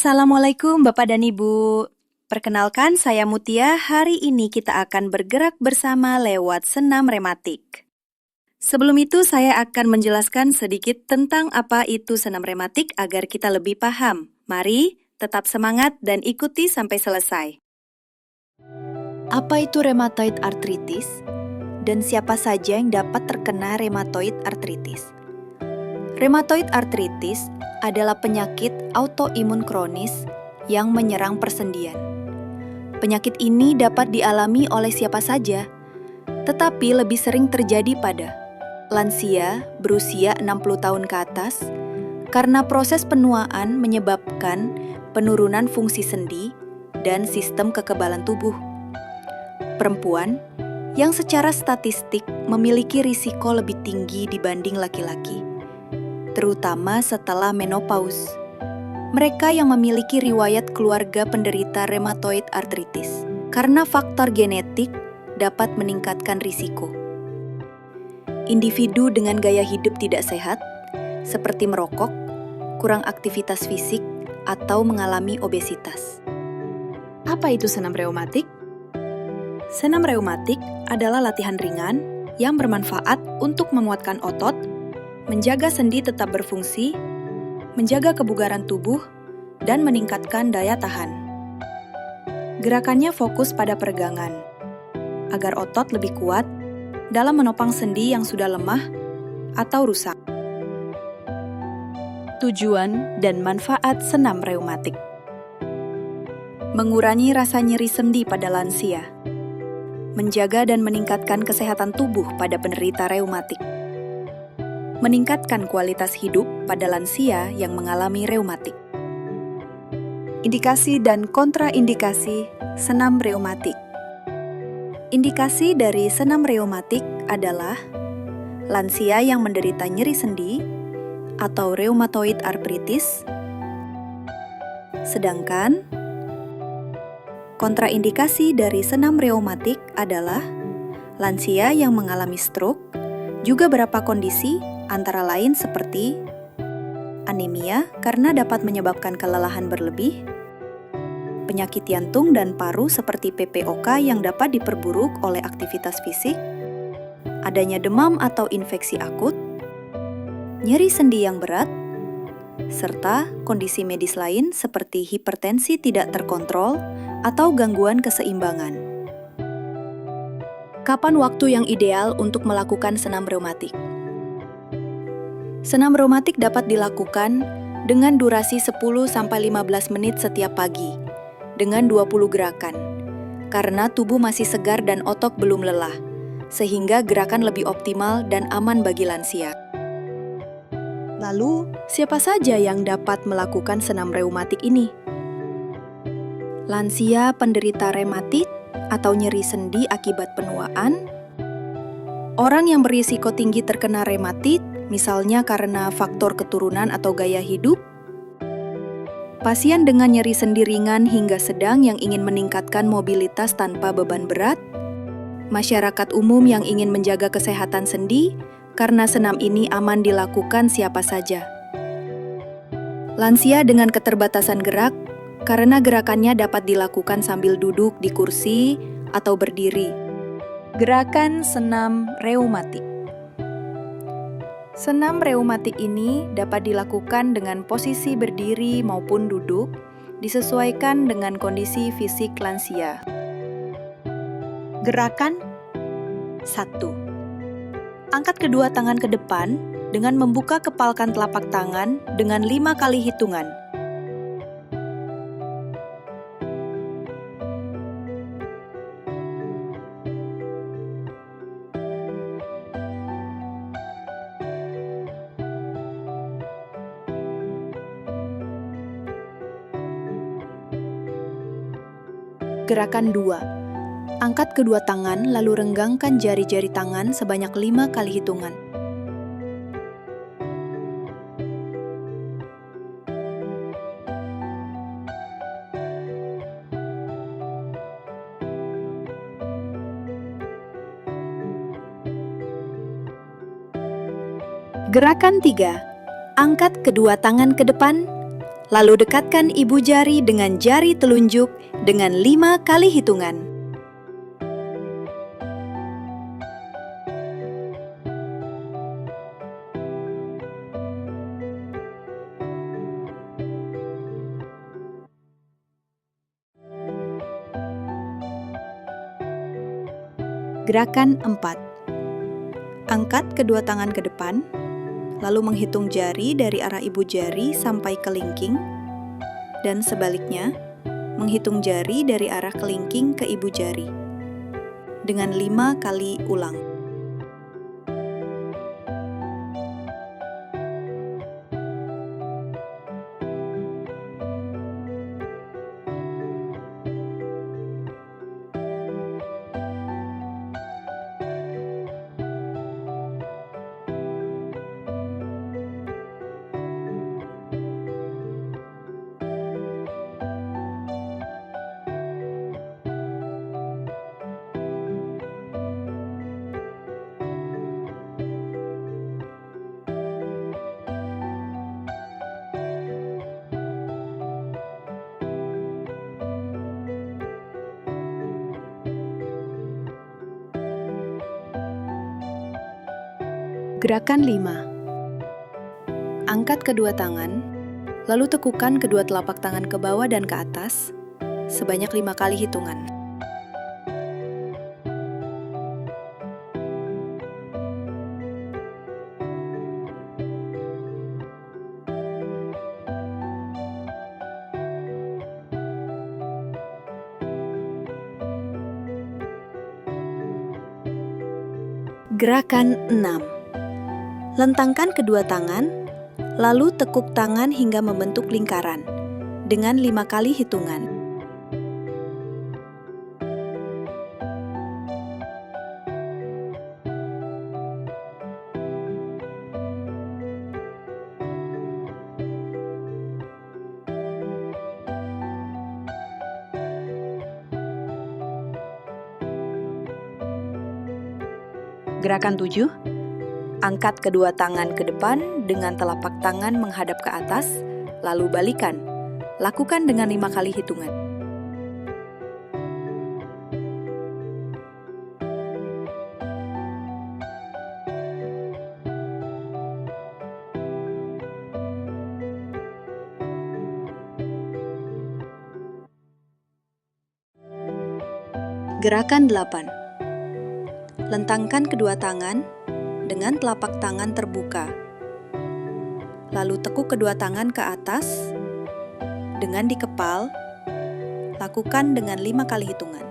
Assalamualaikum Bapak dan Ibu. Perkenalkan saya Mutia, hari ini kita akan bergerak bersama lewat senam rematik. Sebelum itu saya akan menjelaskan sedikit tentang apa itu senam rematik agar kita lebih paham. Mari tetap semangat dan ikuti sampai selesai. Apa itu rheumatoid arthritis? Dan siapa saja yang dapat terkena rheumatoid arthritis? Rheumatoid arthritis adalah penyakit autoimun kronis yang menyerang persendian. Penyakit ini dapat dialami oleh siapa saja, tetapi lebih sering terjadi pada lansia berusia 60 tahun ke atas karena proses penuaan menyebabkan penurunan fungsi sendi dan sistem kekebalan tubuh. Perempuan yang secara statistik memiliki risiko lebih tinggi dibanding laki-laki, terutama setelah menopause. Mereka yang memiliki riwayat keluarga penderita rheumatoid arthritis, karena faktor genetik dapat meningkatkan risiko. Individu dengan gaya hidup tidak sehat, seperti merokok, kurang aktivitas fisik, atau mengalami obesitas. Apa itu senam reumatik? Senam reumatik adalah latihan ringan yang bermanfaat untuk menguatkan otot, menjaga sendi tetap berfungsi, menjaga kebugaran tubuh, dan meningkatkan daya tahan. Gerakannya fokus pada peregangan, agar otot lebih kuat dalam menopang sendi yang sudah lemah atau rusak. Tujuan dan manfaat senam reumatik: mengurangi rasa nyeri sendi pada lansia, menjaga dan meningkatkan kesehatan tubuh pada penderita reumatik, meningkatkan kualitas hidup pada lansia yang mengalami reumatik. Indikasi dan kontraindikasi senam reumatik. Indikasi dari senam reumatik adalah lansia yang menderita nyeri sendi atau rheumatoid arthritis, sedangkan kontraindikasi dari senam reumatik adalah lansia yang mengalami stroke, juga beberapa kondisi antara lain seperti anemia karena dapat menyebabkan kelelahan berlebih, penyakit jantung dan paru seperti PPOK yang dapat diperburuk oleh aktivitas fisik, adanya demam atau infeksi akut, nyeri sendi yang berat, serta kondisi medis lain seperti hipertensi tidak terkontrol atau gangguan keseimbangan. Kapan waktu yang ideal untuk melakukan senam reumatik? Senam reumatik dapat dilakukan dengan durasi 10-15 menit setiap pagi, dengan 20 gerakan, karena tubuh masih segar dan otot belum lelah, sehingga gerakan lebih optimal dan aman bagi lansia. Lalu, siapa saja yang dapat melakukan senam reumatik ini? Lansia penderita reumatik atau nyeri sendi akibat penuaan, orang yang berisiko tinggi terkena reumatik, misalnya karena faktor keturunan atau gaya hidup, pasien dengan nyeri sendi ringan hingga sedang yang ingin meningkatkan mobilitas tanpa beban berat, masyarakat umum yang ingin menjaga kesehatan sendi, karena senam ini aman dilakukan siapa saja. Lansia dengan keterbatasan gerak, karena gerakannya dapat dilakukan sambil duduk di kursi atau berdiri. Gerakan senam reumatik. Senam reumatik ini dapat dilakukan dengan posisi berdiri maupun duduk, disesuaikan dengan kondisi fisik lansia. Gerakan 1. Angkat kedua tangan ke depan dengan membuka kepalkan telapak tangan dengan 5 kali hitungan. Gerakan 2. Angkat kedua tangan lalu renggangkan jari-jari tangan sebanyak 5 kali hitungan. Gerakan 3. Angkat kedua tangan ke depan, Lalu dekatkan ibu jari dengan jari telunjuk dengan 5 kali hitungan. Gerakan 4. Angkat kedua tangan ke depan, lalu menghitung jari dari arah ibu jari sampai kelingking, dan sebaliknya, menghitung jari dari arah kelingking ke ibu jari, dengan 5 kali ulang. Gerakan 5. Angkat kedua tangan, lalu tekukan kedua telapak tangan ke bawah dan ke atas sebanyak 5 kali hitungan. Gerakan 6. Lentangkan kedua tangan, lalu tekuk tangan hingga membentuk lingkaran dengan 5 kali hitungan. Gerakan 7. Angkat kedua tangan ke depan dengan telapak tangan menghadap ke atas, lalu balikan. Lakukan dengan 5 kali hitungan. Gerakan 8. Lentangkan kedua tangan dengan telapak tangan terbuka. Lalu tekuk kedua tangan ke atas dengan dikepal. Lakukan dengan 5 kali hitungan.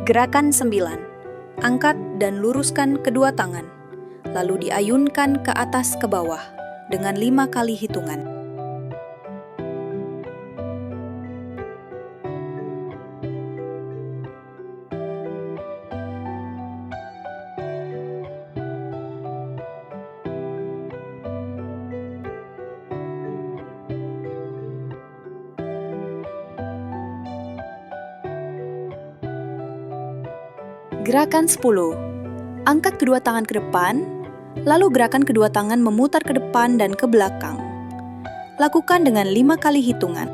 Gerakan 9. Angkat dan luruskan kedua tangan, lalu diayunkan ke atas ke bawah dengan 5 kali hitungan. Gerakan 10. Angkat kedua tangan ke depan, lalu gerakan kedua tangan memutar ke depan dan ke belakang. Lakukan dengan 5 kali hitungan.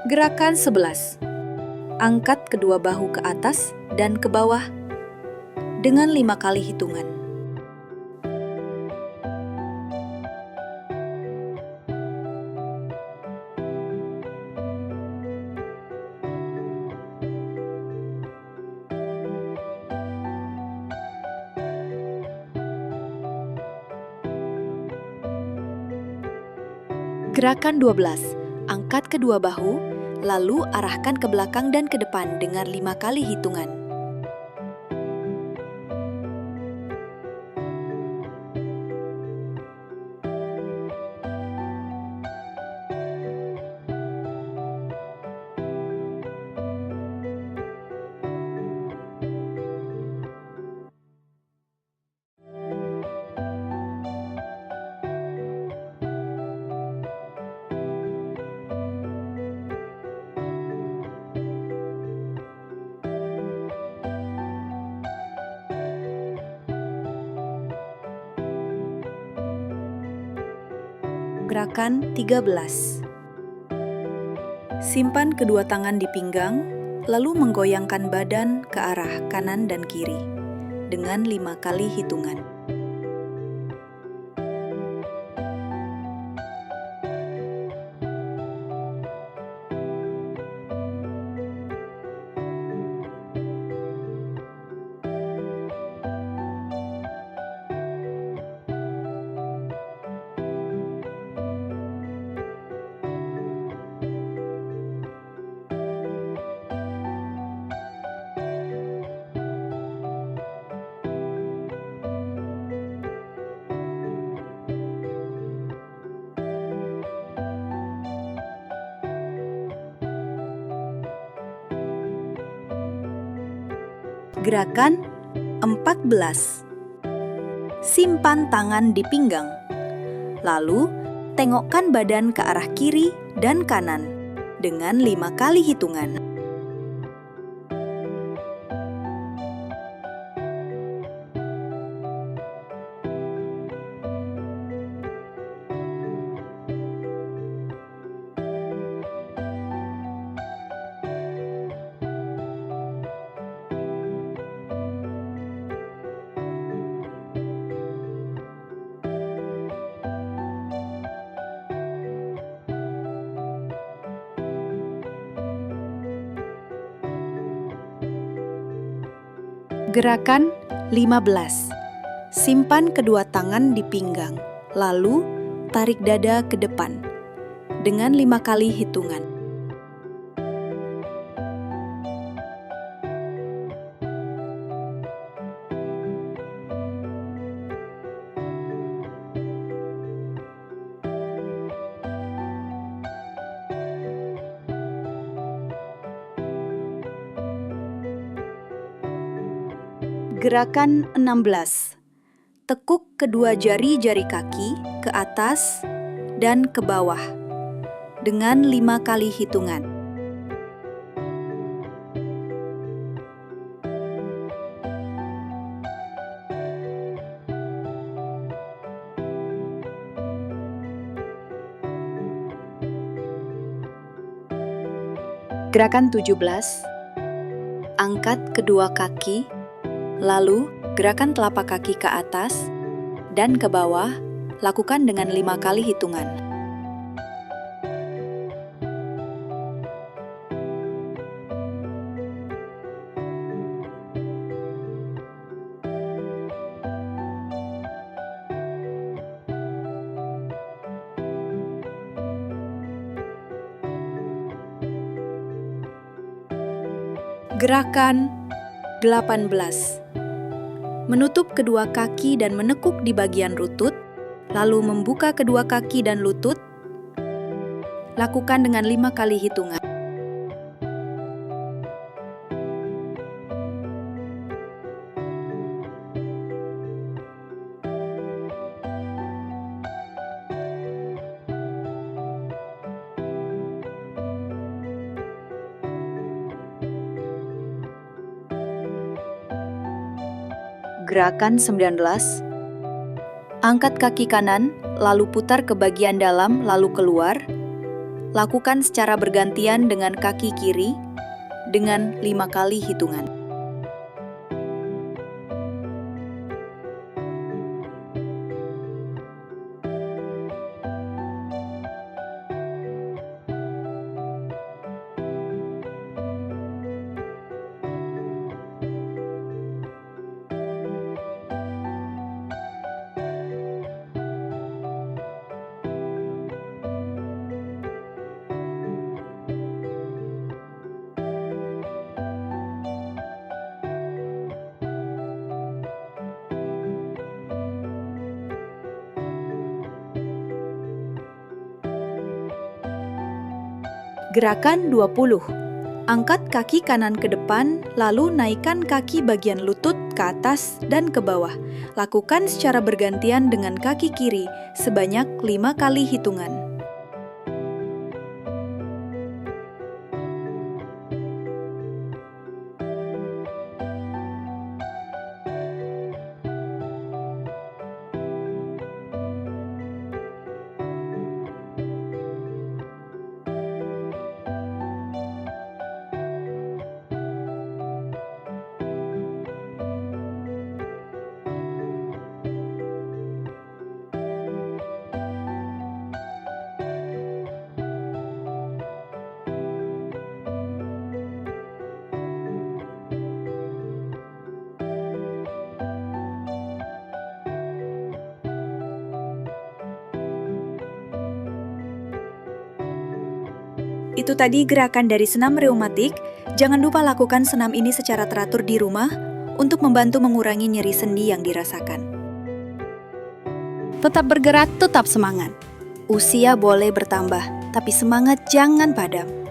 Gerakan 11. Angkat kedua bahu ke atas dan ke bawah dengan 5 kali hitungan. Gerakan 12. Angkat kedua bahu, Lalu arahkan ke belakang dan ke depan dengan 5 kali hitungan. Gerakan 13. Simpan kedua tangan di pinggang, lalu menggoyangkan badan ke arah kanan dan kiri dengan 5 kali hitungan. Gerakan 14. Simpan tangan di pinggang. Lalu, tengokkan badan ke arah kiri dan kanan dengan 5 kali hitungan. Gerakan 15. Simpan kedua tangan di pinggang, lalu tarik dada ke depan dengan 5 kali hitungan. Gerakan 16. Tekuk kedua jari-jari kaki ke atas dan ke bawah dengan 5 kali hitungan. Gerakan 17. Angkat kedua kaki, lalu gerakan telapak kaki ke atas dan ke bawah, lakukan dengan 5 kali hitungan. Gerakan 18. Menutup kedua kaki dan menekuk di bagian lutut, lalu membuka kedua kaki dan lutut. Lakukan dengan 5 kali hitungan. Gerakan 19. Angkat kaki kanan, lalu putar ke bagian dalam, lalu keluar. Lakukan secara bergantian dengan kaki kiri dengan 5 kali hitungan. Gerakan 20. Angkat kaki kanan ke depan, lalu naikkan kaki bagian lutut ke atas dan ke bawah. Lakukan secara bergantian dengan kaki kiri sebanyak 5 kali hitungan. Itu tadi gerakan dari senam reumatik. Jangan lupa lakukan senam ini secara teratur di rumah untuk membantu mengurangi nyeri sendi yang dirasakan. Tetap bergerak, tetap semangat. Usia boleh bertambah, tapi semangat jangan padam.